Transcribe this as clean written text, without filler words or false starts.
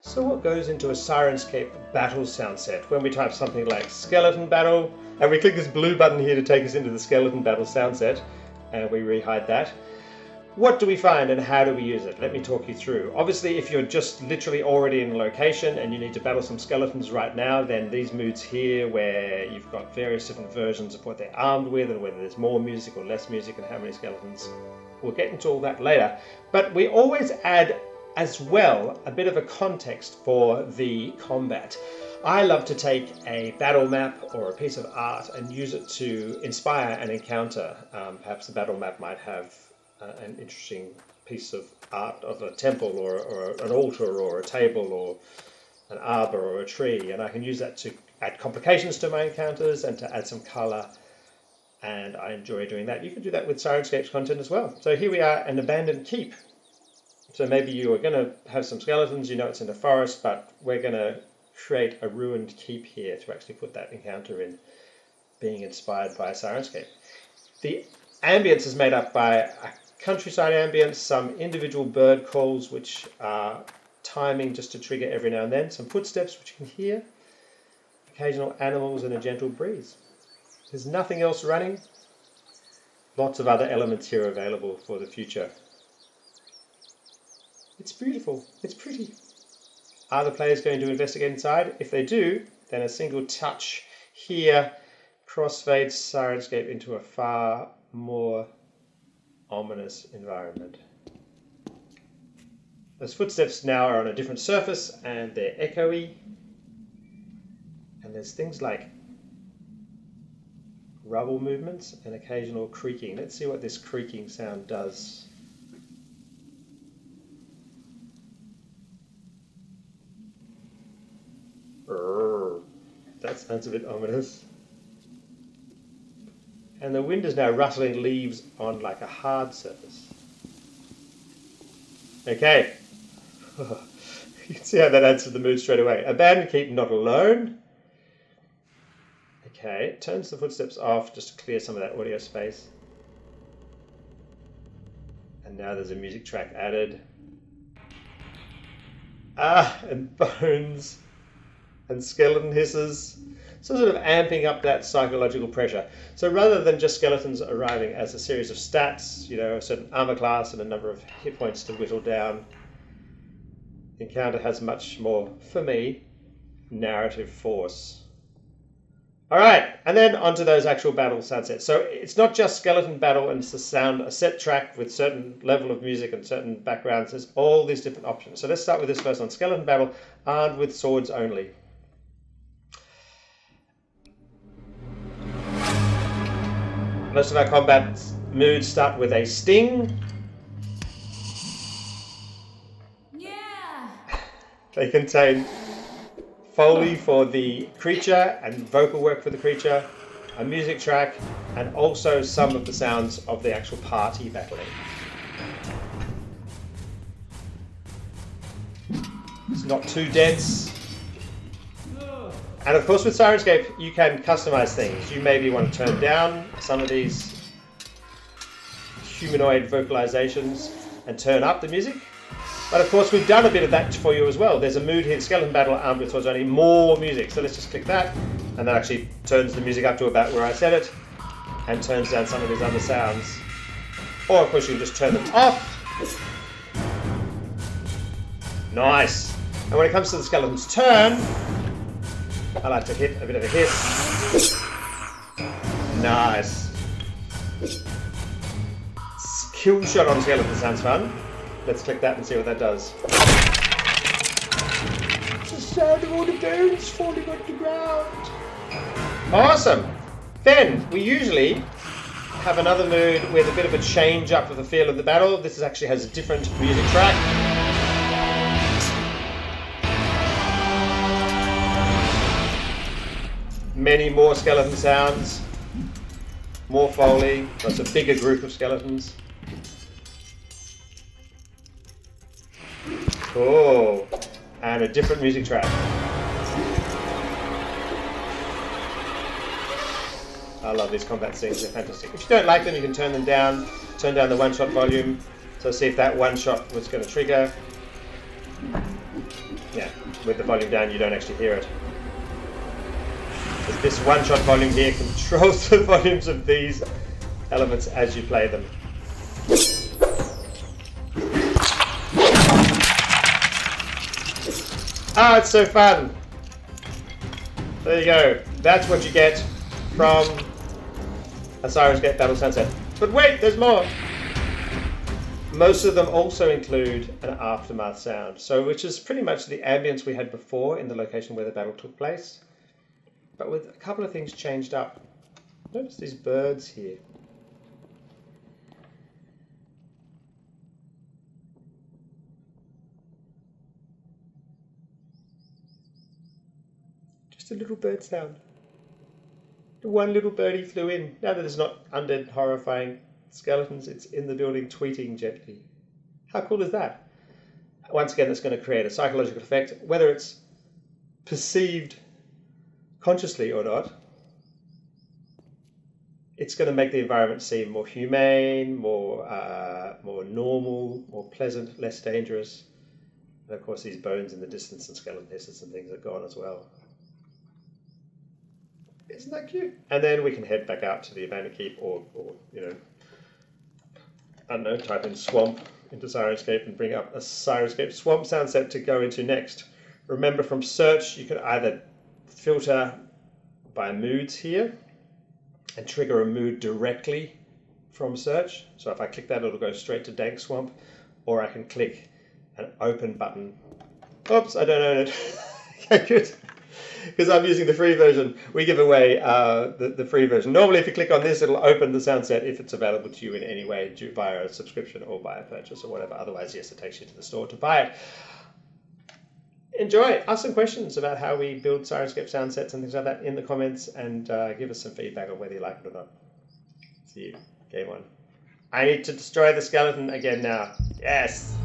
So what goes into a Syrinscape battle sound set? When we type something like skeleton battle, and we click this blue button here to take us into the skeleton battle sound set, and we re-hide that. What do we find and how do we use it? Let me talk you through. Obviously, if you're just literally already in a location and you need to battle some skeletons right now, then these moods here where you've got various different versions of what they're armed with and whether there's more music or less music and how many skeletons. We'll get into all that later. But we always add as well a bit of a context for the combat. I love to take a battle map or a piece of art and use it to inspire an encounter. Perhaps the battle map might have an interesting piece of art of a temple or an altar or a table or an arbor or a tree, and I can use that to add complications to my encounters and to add some color, and I enjoy doing that. You can do that with Syrinscape's content as well. So here we are, an abandoned keep. So maybe you are going to have some skeletons, you know it's in the forest, but we're going to create a ruined keep here to actually put that encounter in, being inspired by Syrinscape. The ambience is made up by a countryside ambience, some individual bird calls which are timing just to trigger every now and then, some footsteps which you can hear, occasional animals and a gentle breeze. There's nothing else running. Lots of other elements here available for the future. It's beautiful. It's pretty. Are the players going to investigate inside? If they do, then a single touch here crossfades Syrinscape into a far more ominous environment. Those footsteps now are on a different surface and they're echoey. And there's things like rubble movements and occasional creaking. Let's see what this creaking sound does. That sounds a bit ominous. And the wind is now rustling leaves on like a hard surface. Okay. You can see how that adds to the mood straight away. Abandoned keep, not alone. Okay, turns the footsteps off just to clear some of that audio space. And now there's a music track added. And bones and skeleton hisses. So sort of amping up that psychological pressure. So rather than just skeletons arriving as a series of stats, you know, a certain armor class and a number of hit points to whittle down, the encounter has much more, for me, narrative force. Alright, and then onto those actual battle sound sets. So it's not just skeleton battle and it's a set track with certain level of music and certain backgrounds. There's all these different options. So let's start with this first one, skeleton battle, armed with swords only. Most of our combat moods start with a sting. Yeah. They contain foley for the creature and vocal work for the creature, a music track, and also some of the sounds of the actual party battling. It's not too dense. And of course with Syrinscape you can customize things. You maybe want to turn down some of these humanoid vocalizations and turn up the music. But of course we've done a bit of that for you as well. There's a mood here, skeleton battle armed with swords only, more music. So let's just click that and that actually turns the music up to about where I set it and turns down some of these other sounds. Or of course you can just turn them off. Nice. And when it comes to the skeleton's turn, I like to hit a bit of a hiss. Nice. Kill shot on skeleton sounds fun. Let's click that and see what that does. It's the sound of all the bones falling on the ground. Awesome. Then we usually have another mood with a bit of a change up of the feel of the battle. This actually has a different music track. Many more skeleton sounds, more foley, so it's a bigger group of skeletons. Cool, and a different music track. I love these combat scenes, they're fantastic. If you don't like them, you can turn them down, turn down the one-shot volume, so see if that one shot was going to trigger. Yeah, with the volume down, you don't actually hear it. But this one-shot volume here controls the volumes of these elements as you play them. Ah, it's so fun! There you go. That's what you get from a Syrinscape battle soundset. But wait, there's more! Most of them also include an aftermath sound, so which is pretty much the ambience we had before in the location where the battle took place, but with a couple of things changed up. Notice these birds here. Just a little bird sound. One little birdie flew in. Now that it's not undead, horrifying skeletons, it's in the building tweeting gently. How cool is that? Once again, it's going to create a psychological effect, whether it's perceived consciously or not. It's going to make the environment seem more humane, more normal, more pleasant, less dangerous. And of course, these bones in the distance and skeleton hisses and things are gone as well. Isn't that cute? And then we can head back out to the abandoned keep, or you know, I don't know, type in swamp into Syrinscape and bring up a Syrinscape swamp sound set to go into next. Remember, from search, you can either filter by moods here and trigger a mood directly from search. So if I click that, it'll go straight to dank swamp, or I can click an open button. Oops, I don't own it. Okay, good. Because I'm using the free version. We give away the free version. Normally, if you click on this, it'll open the sound set if it's available to you in any way, via a subscription or by a purchase or whatever. Otherwise, yes, it takes you to the store to buy it. Enjoy. Ask some questions about how we build Syrinscape sound sets and things like that in the comments, and give us some feedback on whether you like it or not. See you. Game on. I need to destroy the skeleton again now. Yes!